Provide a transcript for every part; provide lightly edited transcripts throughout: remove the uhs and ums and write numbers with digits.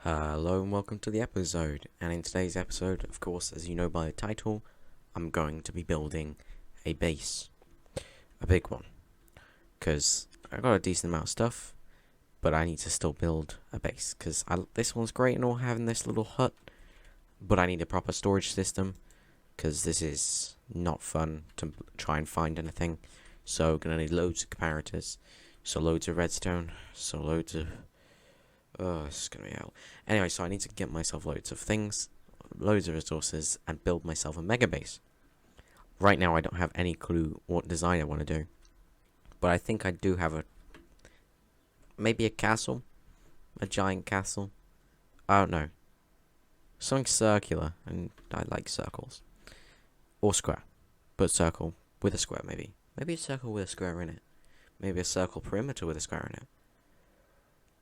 Hello and welcome to the episode, and in today's episode, of course, as you know by the title, I'm going to be building a base, a big one, because I got a decent amount of stuff, but I need to still build a base, because this one's great and all having this little hut, but I need a proper storage system, because this is not fun to try and find anything, so gonna need loads of comparators, so loads of redstone, so loads of oh, this is gonna be hell. Anyway, so I need to get myself loads of things, loads of resources, and build myself a mega base. Right now, I don't have any clue what design I want to do, but I think I do have maybe a castle, a giant castle. I don't know, something circular, and I like circles or square, but circle with a square maybe a circle with a square in it, maybe a circle perimeter with a square in it.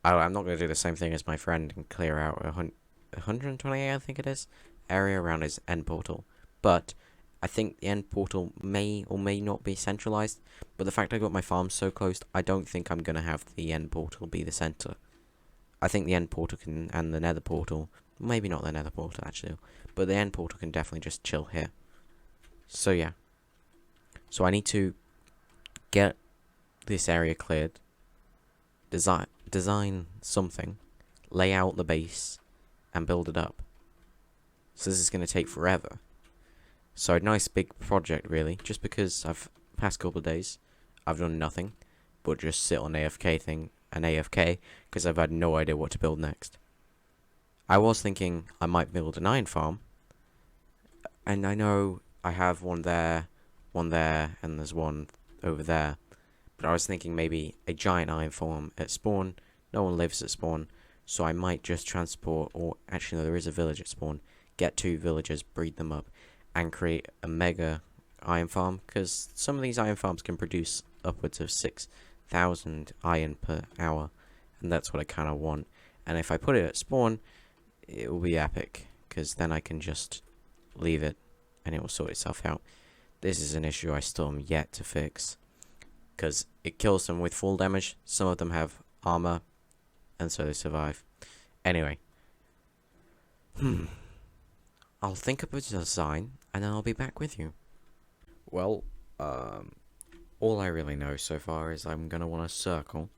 I'm not going to do the same thing as my friend and clear out 128, I think it is, area around his end portal. But I think the end portal may or may not be centralized. But the fact I got my farm so close, I don't think I'm going to have the end portal be the center. I think the end portal and the nether portal, maybe not the nether portal actually, but the end portal can definitely just chill here. So yeah. So I need to get this area cleared, design something, lay out the base, and build it up. So this is going to take forever. So a nice big project really, just because past couple of days, I've done nothing, but just sit on AFK, because I've had no idea what to build next. I was thinking I might build an iron farm, and I know I have one there, and there's one over there. But I was thinking maybe a giant iron farm at spawn. No one lives at spawn, so I might just transport, or actually no, there is a village at spawn. Get 2 villagers, breed them up, and create a mega iron farm. Because some of these iron farms can produce upwards of 6,000 iron per hour, and that's what I kind of want. And if I put it at spawn, it will be epic, because then I can just leave it, and it will sort itself out. This is an issue I still am yet to fix, because it kills them with full damage. Some of them have armor, and so they survive. Anyway. I'll think of a design, and then I'll be back with you. Well, all I really know so far is I'm going to want a circle.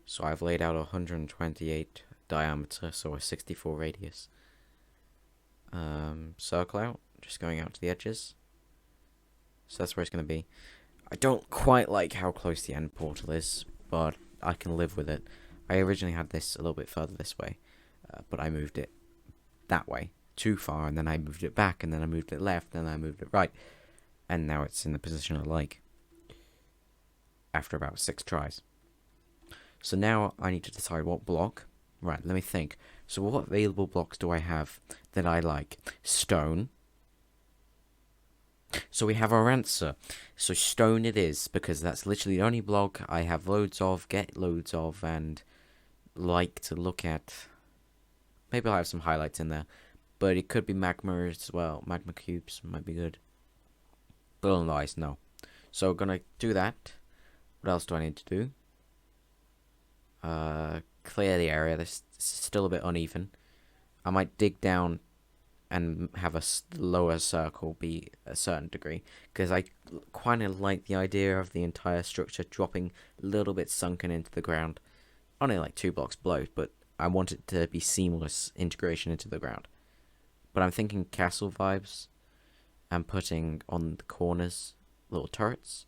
So I've laid out 128 diameter, so a 64 radius. Circle out, just going out to the edges. So that's where it's going to be. I don't quite like how close the end portal is, but I can live with it. I originally had this a little bit further this way, but I moved it that way too far, and then I moved it back, and then I moved it left, and then I moved it right, and now it's in the position I like after about 6 tries. So now I need to decide what block. Right, let me think. So what available blocks do I have that I like? Stone. So we have our answer. So stone it is, because that's literally the only block I have loads of, get loads of, and like to look at. Maybe I'll have some highlights in there, but it could be magma as well. Magma cubes might be good, but otherwise no. So we're gonna do that. What else do I need to do? Clear the area. This is still a bit uneven. I might dig down and have a lower circle be a certain degree, because I kind of like the idea of the entire structure dropping a little bit sunken into the ground, only like 2 blocks below, but I want it to be seamless integration into the ground. But I'm thinking castle vibes, and putting on the corners little turrets,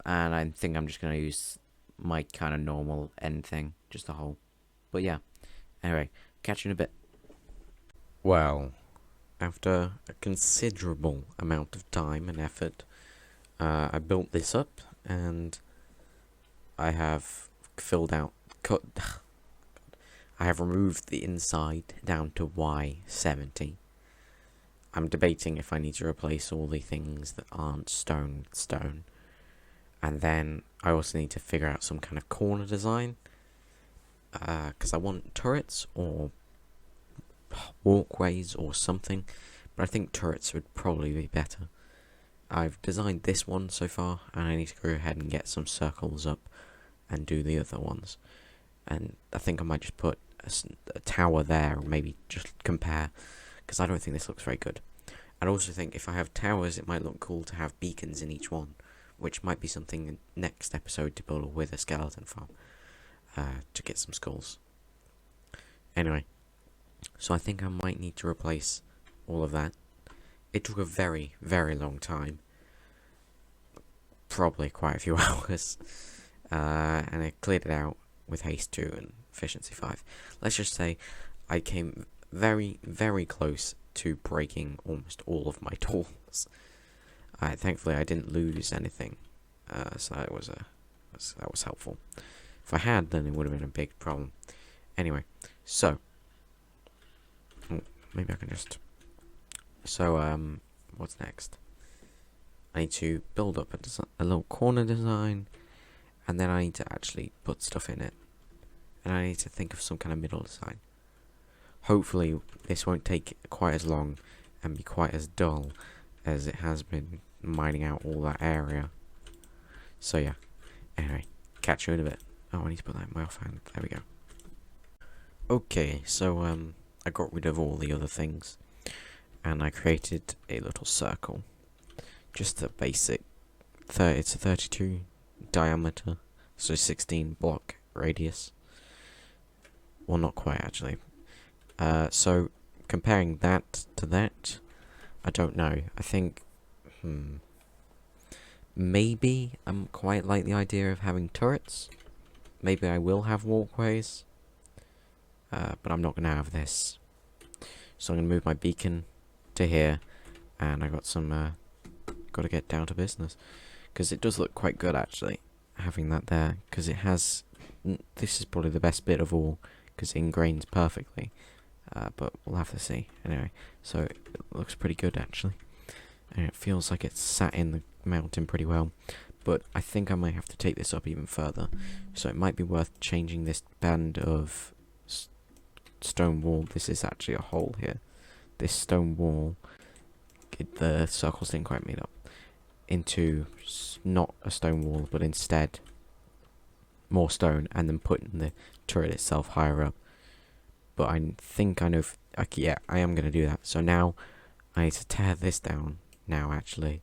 and I think I'm just going to use my kind of normal end thing, just a hole. But yeah, anyway, catch you in a bit. Well, after a considerable amount of time and effort, I built this up, and I have I have removed the inside down to Y70. I'm debating if I need to replace all the things that aren't stone with stone. And then I also need to figure out some kind of corner design, because I want turrets or walkways or something, but I think turrets would probably be better. I've designed this one so far, and I need to go ahead and get some circles up and do the other ones. And I think I might just put a tower there, or maybe just compare, because I don't think this looks very good. I also think if I have towers, it might look cool to have beacons in each one, which might be something in next episode to build with a skeleton farm, to get some skulls. Anyway, so I think I might need to replace all of that. It took a very, very long time, probably quite a few hours, and I cleared it out with haste 2 and efficiency 5. Let's just say I came very, very close to breaking almost all of my tools. Thankfully I didn't lose anything, so that was helpful. If I had, then it would have been a big problem. Anyway, so maybe I can just. So what's next? I need to build up a little corner design, and then I need to actually put stuff in it, and I need to think of some kind of middle design. Hopefully this won't take quite as long and be quite as dull as it has been mining out all that area. So yeah, anyway, catch you in a bit. Oh, I need to put that in my offhand. There we go. Okay, so I got rid of all the other things, and I created a little circle. Just a basic, it's a 32 diameter, so 16 block radius. Well, not quite actually. So comparing that to that, I don't know. I think, maybe I'm quite like the idea of having turrets. Maybe I will have walkways, but I'm not gonna have this. So I'm gonna move my beacon to here, and I got some. Got to get down to business, because it does look quite good actually, having that there. Because it has. This is probably the best bit of all, because it ingrains perfectly. But we'll have to see. Anyway, so it looks pretty good actually, and it feels like it's sat in the mountain pretty well. But I think I might have to take this up even further, so it might be worth changing this band of stone wall. This is actually a hole here. This stone wall, the circles didn't quite meet up, into not a stone wall, but instead more stone, and then putting the turret itself higher up. But I think I know, yeah, I am going to do that. So now I need to tear this down now actually,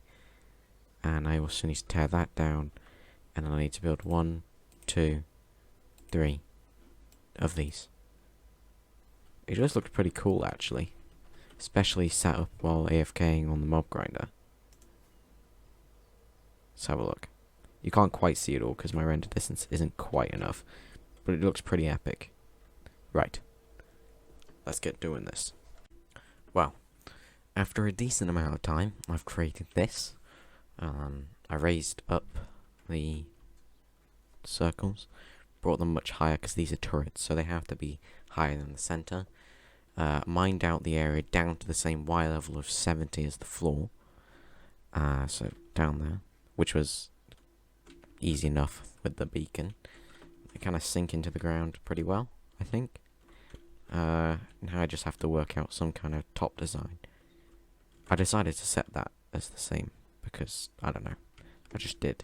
and I also need to tear that down, and I need to build 1, 2, 3 of these. It just looked pretty cool actually, especially sat up while AFKing on the mob grinder. Let's have a look. You can't quite see it all because my render distance isn't quite enough, but it looks pretty epic. Right. Let's get doing this. Well, after a decent amount of time, I've created this. I raised up the circles, brought them much higher because these are turrets, so they have to be higher than the center. Mined out the area down to the same Y level of 70 as the floor. So down there, which was easy enough with the beacon. They kind of sink into the ground pretty well, I think. Now I just have to work out some kind of top design. I decided to set that as the same because, I don't know, I just did.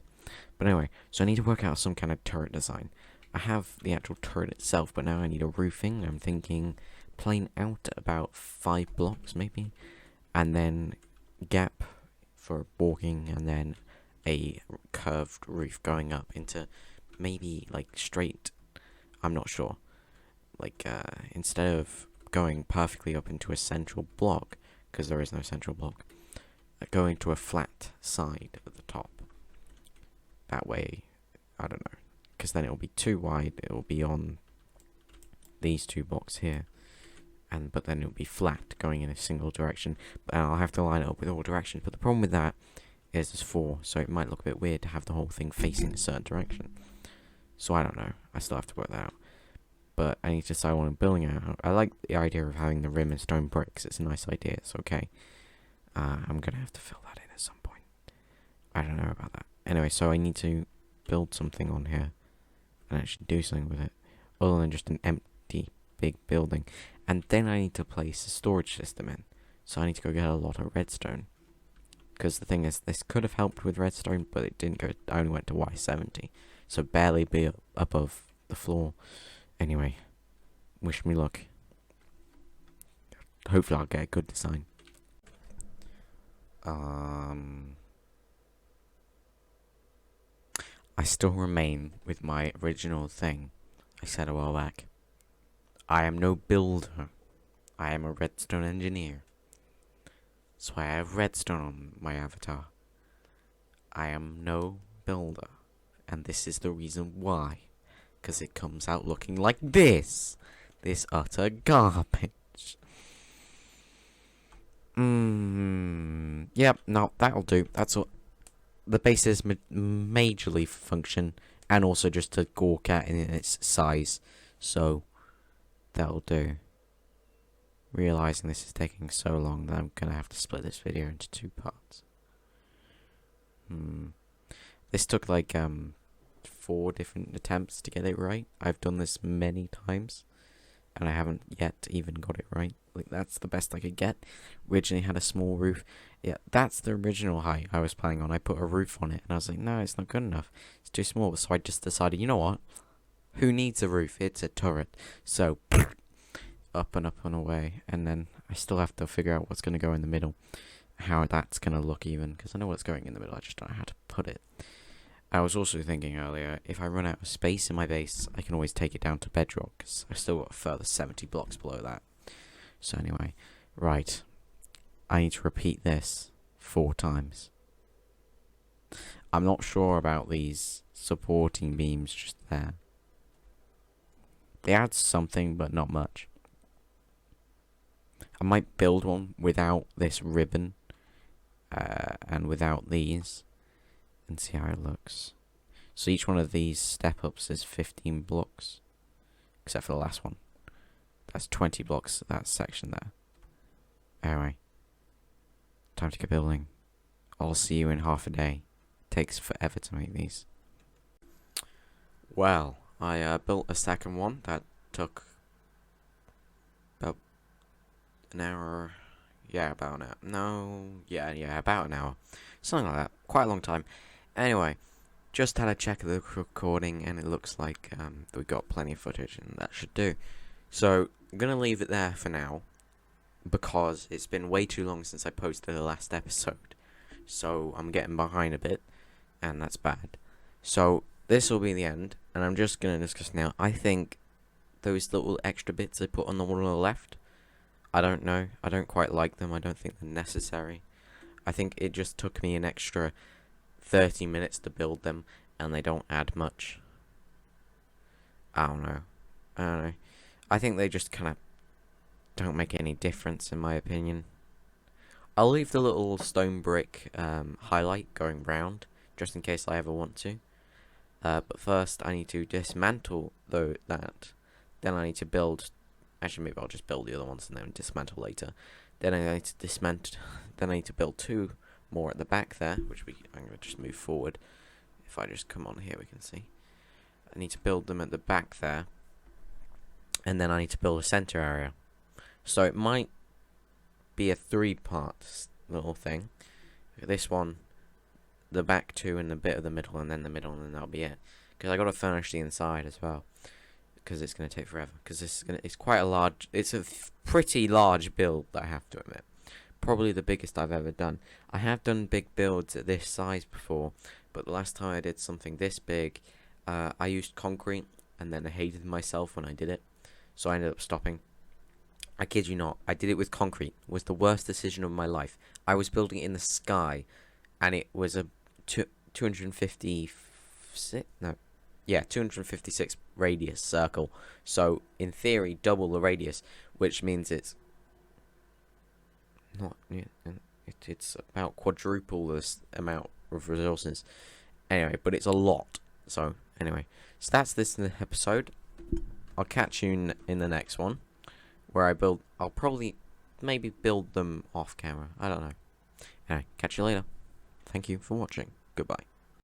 But anyway, so I need to work out some kind of turret design. I have the actual turret itself, but now I need a roofing. I'm thinking plane out about 5 blocks maybe, and then gap for walking, and then a curved roof going up into maybe like straight, I'm not sure, like instead of going perfectly up into a central block, because there is no central block, going to a flat side at the top. That way, I don't know, because then it will be too wide, it will be on these 2 blocks here, but then it will be flat going in a single direction, but I'll have to line it up with all directions. But the problem with that is there's 4, so it might look a bit weird to have the whole thing facing a certain direction. So I don't know, I still have to work that out. But I need to decide what I'm building out. I like the idea of having the rim and stone bricks. It's a nice idea. It's okay. I'm going to have to fill that in at some point. I don't know about that. Anyway, so I need to build something on here and actually do something with it, other than just an empty big building. And then I need to place a storage system in. So I need to go get a lot of redstone. Because the thing is, this could have helped with redstone, but it didn't go. I only went to Y70. So barely be above the floor. Anyway, wish me luck. Hopefully I'll get a good design. I still remain with my original thing I said a while back. I am no builder. I am a redstone engineer. So I have redstone on my avatar. I am no builder. And this is the reason why. Because it comes out looking like this. This utter garbage. Yep, no, that'll do. That's all. The base is majorly function. And also just to gawk at in its size. So, that'll do. Realizing this is taking so long that I'm going to have to split this video into 2 parts. This took like 4 different attempts to get it right. I've done this many times and I haven't yet even got it right. Like, that's the best I could get. Originally had a small roof. Yeah, that's the original height I was planning on. I put a roof on it and I was like, no, it's not good enough. It's too small. So I just decided, you know what? Who needs a roof? It's a turret. So up and away, and then I still have to figure out what's going to go in the middle, how that's going to look even, because I know what's going in the middle, I just don't know how to put it. I was also thinking earlier, if I run out of space in my base, I can always take it down to bedrock, because I've still got a further 70 blocks below that. So anyway, right, I need to repeat this 4 times. I'm not sure about these supporting beams just there. They add something, but not much. I might build one without this ribbon and without these and see how it looks. So each one of these step-ups is 15 blocks, except for the last one. That's 20 blocks, that section there. Anyway, time to get building. I'll see you in half a day. It takes forever to make these. Well, I built a second one that took about an hour. Yeah, about an hour. No, yeah, about an hour. Something like that. Quite a long time. Anyway, just had a check of the recording, and it looks like we got plenty of footage, and that should do. So, I'm going to leave it there for now, because it's been way too long since I posted the last episode. So, I'm getting behind a bit, and that's bad. So, this will be the end, and I'm just going to discuss now. I think those little extra bits I put on the one on the left, I don't know. I don't quite like them. I don't think they're necessary. I think it just took me an extra 30 minutes to build them, and they don't add much. I don't know. I think they just kind of don't make any difference, in my opinion. I'll leave the little stone brick highlight going round, just in case I ever want to. But first, I need to dismantle that. Then I need to build. Actually, maybe I'll just build the other ones and then dismantle later. Then I need to dismantle. Then I need to build 2 more at the back there, which I'm going to just move forward. If I just come on here, we can see. I need to build them at the back there, and then I need to build a center area. So it might be a 3-part little thing. This one, the back 2, and the bit of the middle, and then the middle, and then that'll be it. Because I got to furnish the inside as well, because it's going to take forever. Because it's quite a large. It's a pretty large build, I have to admit. Probably the biggest I've ever done. I have done big builds at this size before, but the last time I did something this big, I used concrete, and then I hated myself when I did it, so I ended up stopping. I kid you not, I did it with concrete. It was the worst decision of my life. I was building it in the sky, and it was a 256 radius circle. So in theory, double the radius, which means it's not. It's about quadruple this amount of resources. Anyway, but it's a lot. So anyway, so that's this episode. I'll catch you in the next one, where I'll probably maybe build them off camera. I don't know. Anyway, catch you later. Thank you for watching. Goodbye.